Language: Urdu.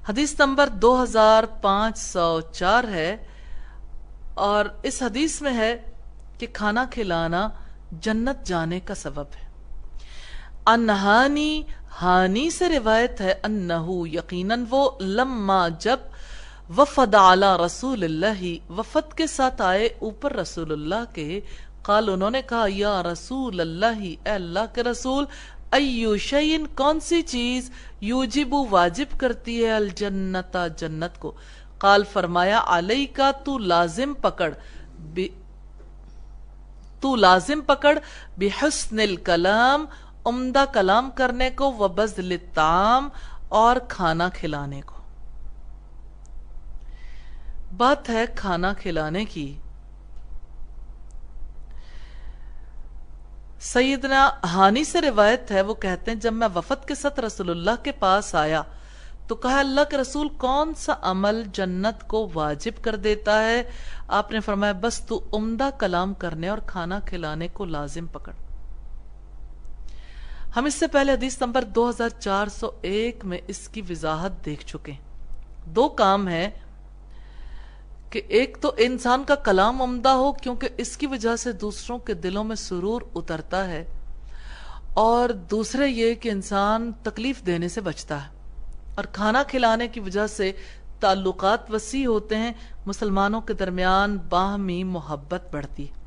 حدیث نمبر 2504 ہے، اور اس حدیث میں ہے کہ کھانا کھلانا جنت جانے کا سبب ہے۔ انہانی، ہانی سے روایت ہے، انہو یقیناً وہ، لما جب، وفد علی رسول اللہ وفد کے ساتھ آئے اوپر رسول اللہ کے، قال انہوں نے کہا، یا رسول اللہ اے اللہ کے رسول، ایو شیئن کون سی چیز، یوجب واجب کرتی ہے، الجنت جنت کو، قال فرمایا، علیکا تو لازم پکڑ بحسن الکلام عمدہ کلام کرنے کو، وبذل الطعام اور کھانا کھلانے کو۔ بات ہے کھانا کھلانے کی۔ سیدنا ہانی سے روایت ہے، وہ کہتے ہیں جب میں وفد کے ساتھ رسول اللہ کے پاس آیا تو کہا، اللہ کے رسول کون سا عمل جنت کو واجب کر دیتا ہے؟ آپ نے فرمایا، بس تو عمدہ کلام کرنے اور کھانا کھلانے کو لازم پکڑ۔ ہم اس سے پہلے حدیث نمبر 2401 میں اس کی وضاحت دیکھ چکے۔ دو کام ہیں کہ ایک تو انسان کا کلام عمدہ ہو، کیونکہ اس کی وجہ سے دوسروں کے دلوں میں سرور اترتا ہے، اور دوسرے یہ کہ انسان تکلیف دینے سے بچتا ہے، اور کھانا کھلانے کی وجہ سے تعلقات وسیع ہوتے ہیں، مسلمانوں کے درمیان باہمی محبت بڑھتی ہے۔